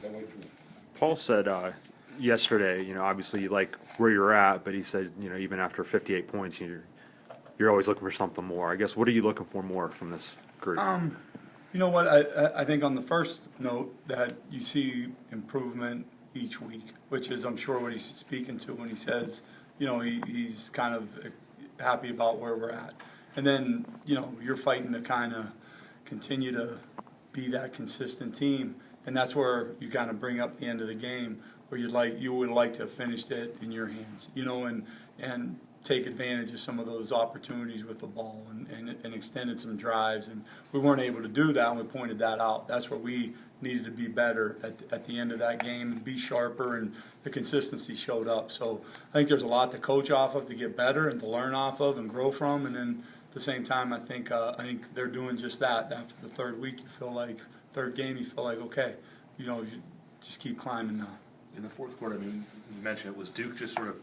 that way from. Paul said yesterday, obviously you like where you're at, but he said, even after 58 points, you're always looking for something more. I guess, what are you looking for more from this group? You know what? I think on the first note that you see improvement each week, which is, I'm sure, what he's speaking to when he says, he's kind of happy about where we're at. And then, you're fighting to kind of continue to be that consistent team. And that's where you kind of bring up the end of the game, where you would like to have finished it in your hands, and take advantage of some of those opportunities with the ball and extended some drives. And we weren't able to do that, and we pointed that out. That's where we needed to be better at the end of that game and be sharper, and the consistency showed up. So I think there's a lot to coach off of, to get better and to learn off of and grow from. And then at the same time, I think they're doing just that. After the third week, third game, you feel like, okay, you just keep climbing now. In the fourth quarter, you mentioned it, was Duke just sort of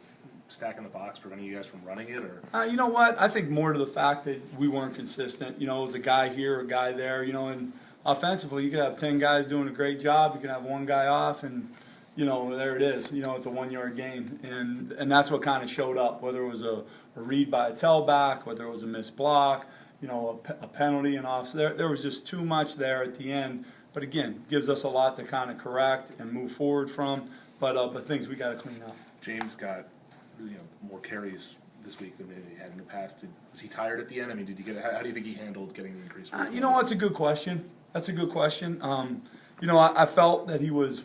stacking the box, preventing you guys from running it, or? You know what? I think more to the fact that we weren't consistent. It was a guy here, a guy there. And offensively, you could have 10 guys doing a great job. You can have one guy off, and there it is. It's a 1 yard gain, and that's what kind of showed up. Whether it was a read by a tailback, whether it was a missed block, a penalty and off. So there was just too much there at the end. But again, gives us a lot to kind of correct and move forward from. But things we got to clean up. James got more carries this week than maybe he had in the past. Was he tired at the end? Did you how do you think he handled getting the increase? That's a good question. That's a good question. I felt that he was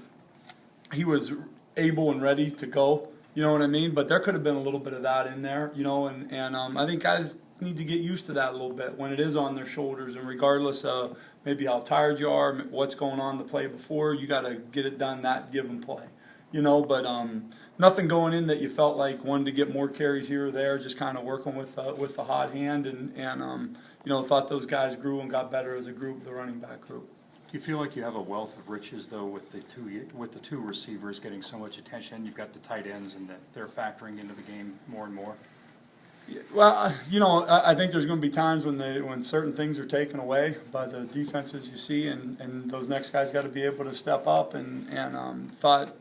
able and ready to go. You know what I mean? But there could have been a little bit of that in there. And I think guys need to get used to that a little bit when it is on their shoulders, and regardless of maybe how tired you are, what's going on the play before, you got to get it done that given play. But nothing going in that you felt like wanted to get more carries here or there, just kind of working with the hot hand, and thought those guys grew and got better as a group, the running back group. Do you feel like you have a wealth of riches, though, with the two receivers getting so much attention? You've got the tight ends, and that they're factoring into the game more and more. Well, I think there's going to be times when certain things are taken away by the defenses you see, and those next guys got to be able to step up, and thought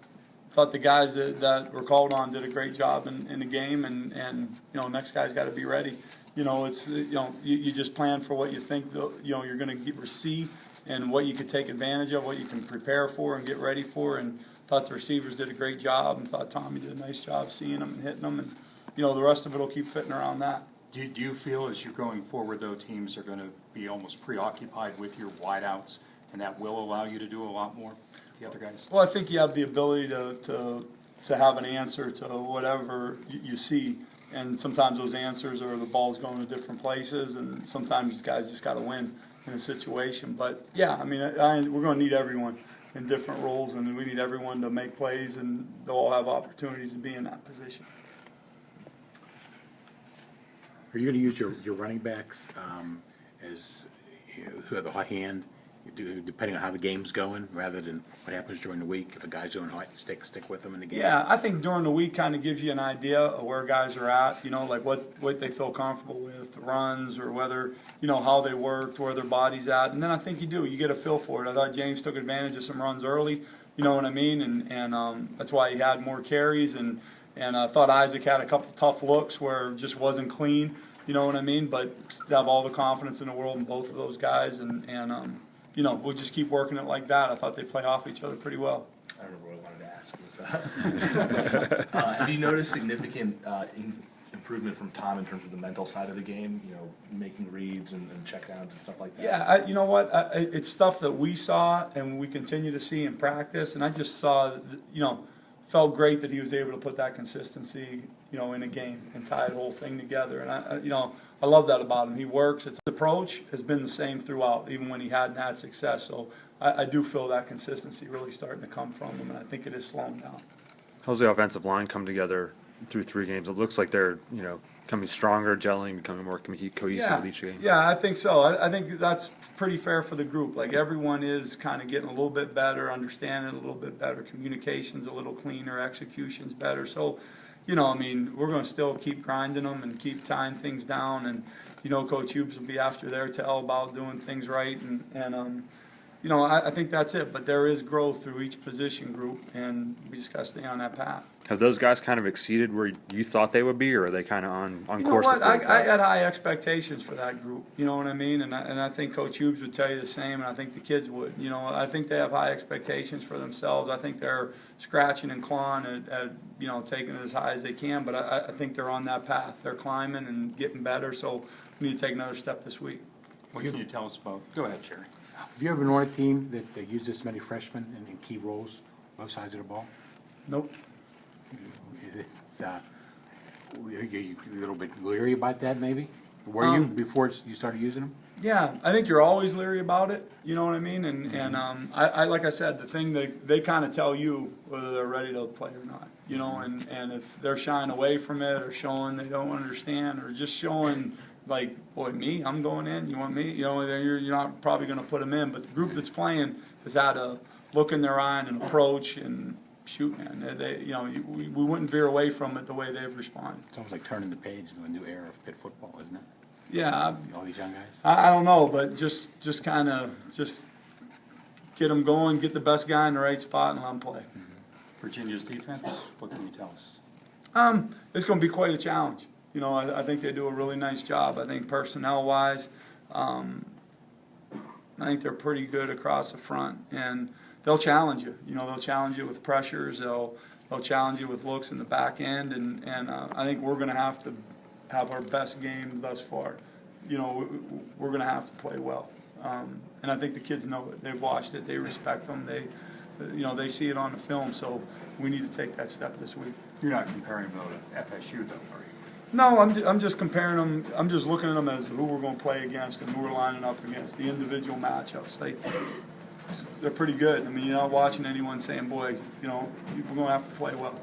the guys that were called on did a great job in the game, and next guy's got to be ready. You just plan for what you think you're going to receive, and what you can take advantage of, what you can prepare for and get ready for. And thought the receivers did a great job, and thought Tommy did a nice job seeing them and hitting them, and the rest of it will keep fitting around that. Do you feel as you're going forward, though, teams are going to be almost preoccupied with your wideouts, and that will allow you to do a lot more? The other guys? Well, I think you have the ability to have an answer to whatever you see, and sometimes those answers are the ball's going to different places, and sometimes guys just got to win in a situation. But yeah, we're going to need everyone in different roles, and we need everyone to make plays, and they'll all have opportunities to be in that position. Are you going to use your running backs as who have the hot hand, depending on how the game's going, rather than what happens during the week? If a guy's doing hot, stick with them in the game. Yeah, I think during the week kind of gives you an idea of where guys are at. Like what they feel comfortable with, runs, or whether how they worked, where their body's at, and then I think you get a feel for it. I thought James took advantage of some runs early. You know what I mean? And that's why he had more carries, and I thought Isaac had a couple tough looks where it just wasn't clean. You know what I mean? But have all the confidence in the world in both of those guys, and we'll just keep working it like that. I thought they play off each other pretty well. I remember what I wanted to ask. Have you noticed significant improvement from Tom in terms of the mental side of the game? Making reads and checkdowns and stuff like that. Yeah, you know what? It's stuff that we saw and we continue to see in practice, and I just saw, felt great that he was able to put that consistency, in a game and tie the whole thing together. And I love that about him. He works. His approach has been the same throughout, even when he hadn't had success. So I do feel that consistency really starting to come from him, and I think it is slowing down. How's the offensive line come together through 3 games? It looks like they're, becoming stronger, gelling, becoming more cohesive with each game. Yeah, I think so. I think that's pretty fair for the group. Like, everyone is kind of getting a little bit better, understanding a little bit better, communication's a little cleaner, execution's better. So, we're going to still keep grinding them and keep tying things down. And, Coach Hubes will be after their tail about doing things right. And you know, I think that's it, but there is growth through each position group, and we just gotta stay on that path. Have those guys kind of exceeded where you thought they would be, or are they kind of on You know course? what, with where you I thought? had high expectations for that group, you know what I mean, and I think Coach Hughes would tell you the same, and I think the kids would, you know, I think they have high expectations for themselves, I think they're scratching and clawing at you know, taking it as high as they can, but I think they're on that path, they're climbing and getting better, so we need to take another step this week. What can you tell us about, go ahead, Jerry. Have you ever been on a team that used this many freshmen in key roles, both sides of the ball? Nope. Is it, you a little bit leery about that, maybe? Were you before you started using them? Yeah, I think you're always leery about it, you know what I mean? And I like I said, the thing they kind of tell you whether they're ready to play or not, you know, and if they're shying away from it or showing they don't understand or just showing like, boy, me, I'm going in, you want me, you know, then you're not probably going to put them in, but the group that's playing has had a look in their eye and an approach and shoot, man, they you know, we wouldn't veer away from it the way they've responded. It's almost like turning the page into a new era of Pitt football, isn't it? Yeah, All these young guys? I don't know, but just kind of get them going, get the best guy in the right spot, and let them play. Virginia's defense, what can you tell us? It's going to be quite a challenge. You know, I think they do a really nice job. I think personnel-wise, I think they're pretty good across the front, and they'll challenge you. You know, they'll challenge you with pressures. They'll challenge you with looks in the back end, and I think we're going to have to have our best game thus far. You know, we're going to have to play well, and I think the kids know it. They've watched it. They respect them. You know, they see it on the film. So we need to take that step this week. You're not comparing them to FSU, though, are you? No, I'm just comparing them. I'm just looking at them as who we're going to play against and who we're lining up against. The individual matchups, they're pretty good. I mean, you're not watching anyone saying, "Boy, you know, we're going to have to play well."